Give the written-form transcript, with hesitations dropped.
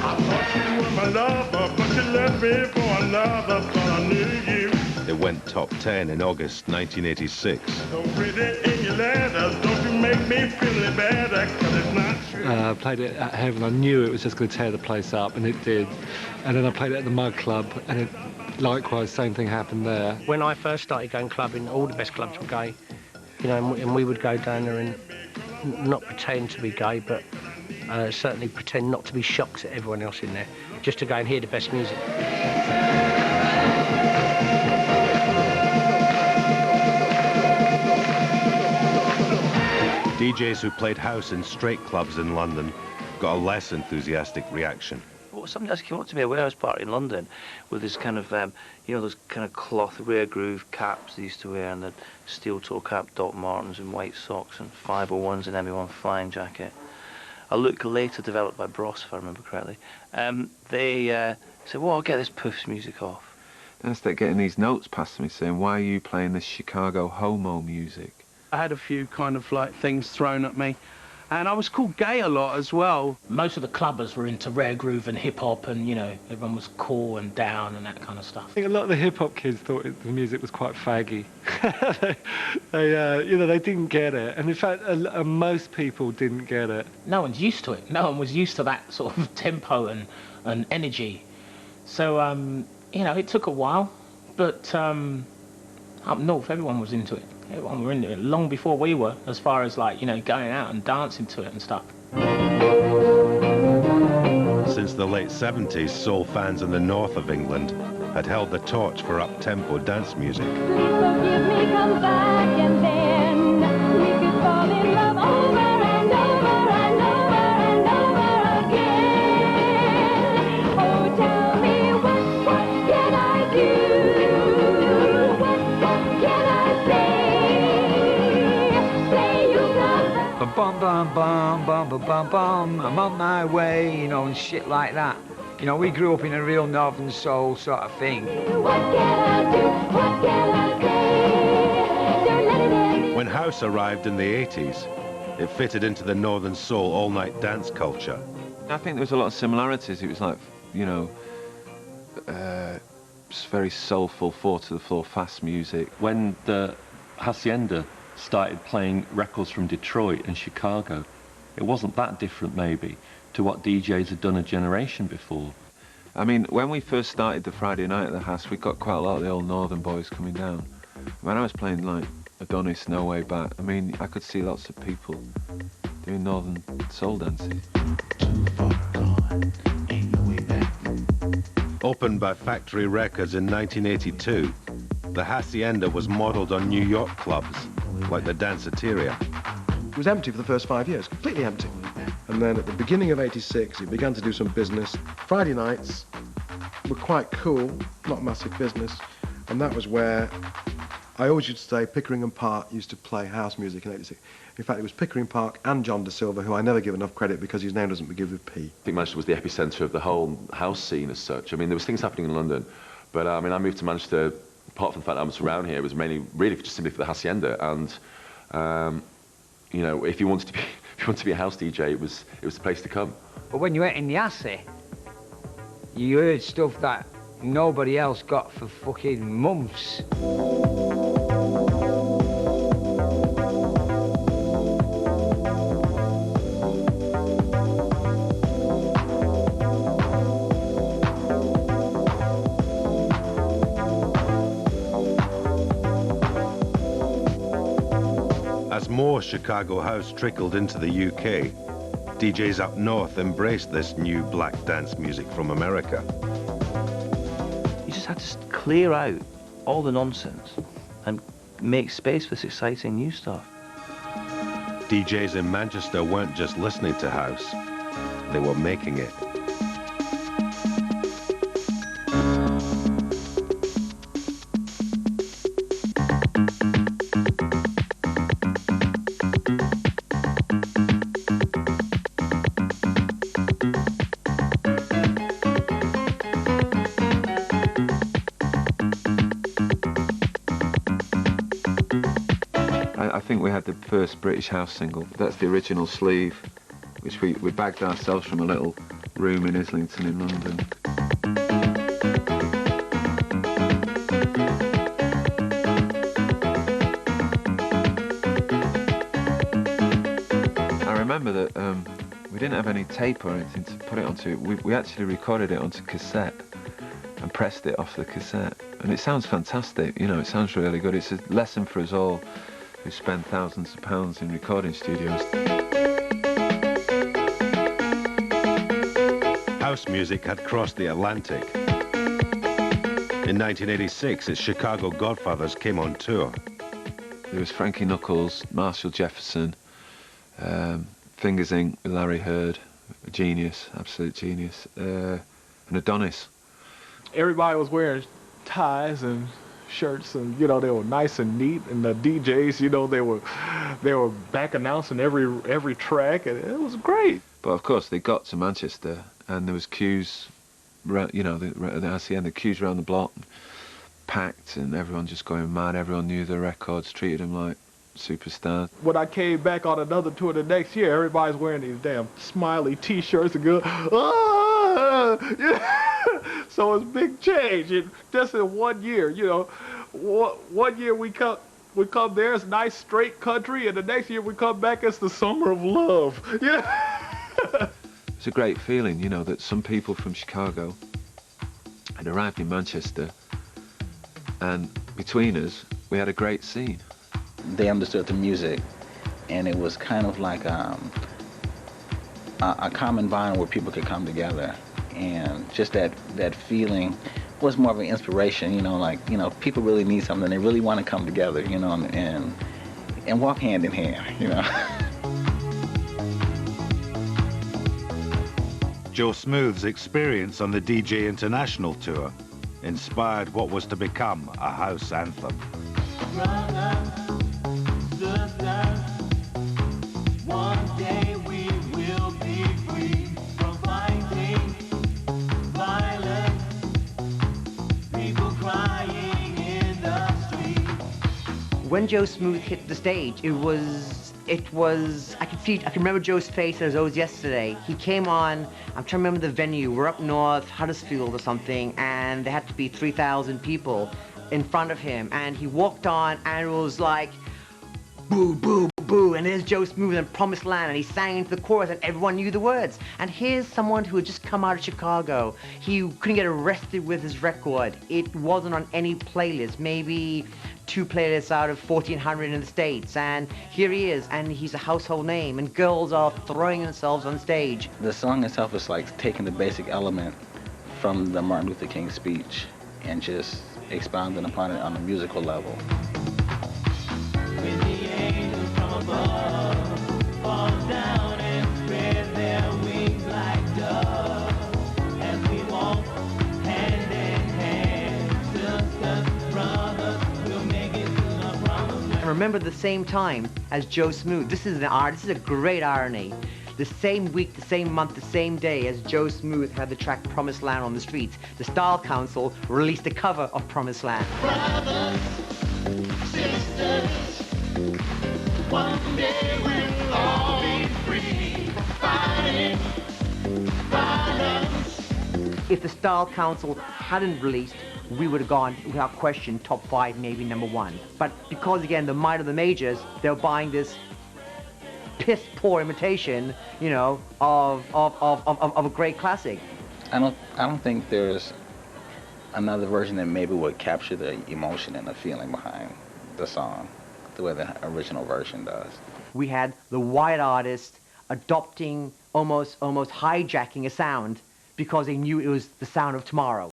I thought you were my lover, but you left me for another, thought I knew you. It went top 10 in August 1986. So written in your letters, don't you make me feel any better, 'cause it's not true. I played it at Heaven. I knew it was just going to tear the place up, and it did. And then I played it at the Mud Club, and it, likewise, same thing happened there. When I first started going clubbing, all the best clubs were gay, you know, and we would go down there and not pretend to be gay, but certainly pretend not to be shocked at everyone else in there, just to go and hear the best music. DJs who played house in straight clubs in London got a less enthusiastic reaction. Well, somebody else came up to me when I was partying in London with this kind of, you know, those kind of cloth rare groove caps they used to wear, and the steel toe cap Doc Martens and white socks and 501s and ME1 flying jacket. A look later developed by Bros, if I remember correctly. They said, well, I'll get this Puffs music off. Then I started getting these notes passed to me saying, why are you playing this Chicago homo music? I had a few kind of like things thrown at me, and I was called gay a lot as well. Most of the clubbers were into rare groove and hip hop, and you know, everyone was cool and down and that kind of stuff. I think a lot of the hip hop kids thought the music was quite faggy. You know, they didn't get it, and in fact, most people didn't get it. No one's used to it. No one was used to that sort of tempo and energy. So you know, it took a while, but up north, everyone was into it. Everyone were into it long before we were, as far as like, you know, going out and dancing to it and stuff. Since the late 70s, soul fans in the north of England had held the torch for up-tempo dance music. Please forgive me, come back, and then we could fall in love over and over and over and over again. Oh, tell me, what can I do? What can I say? Say you love me. Bum bum bum bum bum bum bum, I'm on my way, you know, and shit like that. You know, we grew up in a real northern soul sort of thing. What can I do? What can I say? Don't let it end. When house arrived in the 80s, it fitted into the northern soul all-night dance culture. I think there was a lot of similarities. It was like, you know, very soulful, four-to-the-floor fast music. When the Hacienda started playing records from Detroit and Chicago, it wasn't that different maybe to what DJs had done a generation before. I mean, when we first started the Friday night at the house, we got quite a lot of the old northern boys coming down. When I was playing like Adonis, No Way Back, I mean, I could see lots of people doing northern soul dances. Opened by Factory Records in 1982, the Hacienda was modelled on New York clubs, like the Danceteria. It was empty for the first 5 years, completely empty. And then at the beginning of '86, it began to do some business. Friday nights were quite cool, not massive business. And that was where I always used to say Pickering and Park used to play house music in '86. In fact, it was Pickering Park and John Da Silva, who I never give enough credit because his name doesn't begin with P. I think Manchester was the epicentre of the whole house scene as such. I mean, there was things happening in London, but I mean, I moved to Manchester, apart from the fact that I was around here, it was mainly really just simply for the Hacienda. And you know, if you wanted to be a house DJ, it was the place to come. But when you went in the Assy, you heard stuff that nobody else got for fucking months. As more Chicago house trickled into the UK, DJs up north embraced this new black dance music from America. You just had to clear out all the nonsense and make space for this exciting new stuff. DJs in Manchester weren't just listening to house, they were making it. I think we had the first British house single. That's the original sleeve, which we bagged ourselves from a little room in Islington in London. I remember that we didn't have any tape or anything to put it onto. We actually recorded it onto cassette and pressed it off the cassette. And it sounds fantastic, you know, it sounds really good. It's a lesson for us all who spend thousands of pounds in recording studios. House music had crossed the Atlantic. In 1986, its Chicago Godfathers came on tour. There was Frankie Knuckles, Marshall Jefferson, Fingers Inc. with Larry Heard, a genius, absolute genius, and Adonis. Everybody was wearing ties and shirts, and you know they were nice and neat, and the DJs, you know, they were back announcing every track, and it was great. But of course they got to Manchester, and there was queues, you know, the Hacienda, queues around the block, packed, and everyone just going mad. Everyone knew the records, treated them like superstars. When I came back on another tour the next year, everybody's wearing these damn smiley T-shirts and go, ah! Yeah. So it's a big change. Just in 1 year, you know, 1 year we come there, it's nice straight country, and the next year we come back, it's the summer of love. Yeah. It's a great feeling, you know, that some people from Chicago had arrived in Manchester, and between us, we had a great scene. They understood the music, and it was kind of like a common bond where people could come together. And just that feeling was more of an inspiration, you know, like, you know, people really need something. They really want to come together, you know, and walk hand in hand, you know. Joe Smooth's experience on the DJ International tour inspired what was to become a house anthem. One day we will be free from fighting violence, people crying in the street. When Joe Smooth hit the stage, it was, I can remember Joe's face as though it was yesterday. He came on, I'm trying to remember the venue, we're up north, Huddersfield or something, and there had to be 3,000 people in front of him, and he walked on, and it was like, boo, boo, boo, and there's Joe Smooth in Promised Land, and he sang into the chorus, and everyone knew the words. And here's someone who had just come out of Chicago. He couldn't get arrested with his record. It wasn't on any playlist, maybe 2 playlists out of 1,400 in the States, and here he is, and he's a household name, and girls are throwing themselves on stage. The song itself is like taking the basic element from the Martin Luther King speech and just expounding upon it on a musical level. And remember, the same time as Joe Smooth, this is a great irony. The same week, the same month, the same day as Joe Smooth had the track Promised Land on the streets, the Style Council released a cover of Promised Land. Brothers, sisters, one day we'll all be free from fighting violence. If the Style Council hadn't released, we would have gone, without question, top 5, maybe number 1. But because, again, the might of the majors, they're buying this piss-poor imitation, you know, of a great classic. I don't think there's another version that maybe would capture the emotion and the feeling behind the song the way the original version does. We had the white artist adopting, almost hijacking a sound because they knew it was the sound of tomorrow.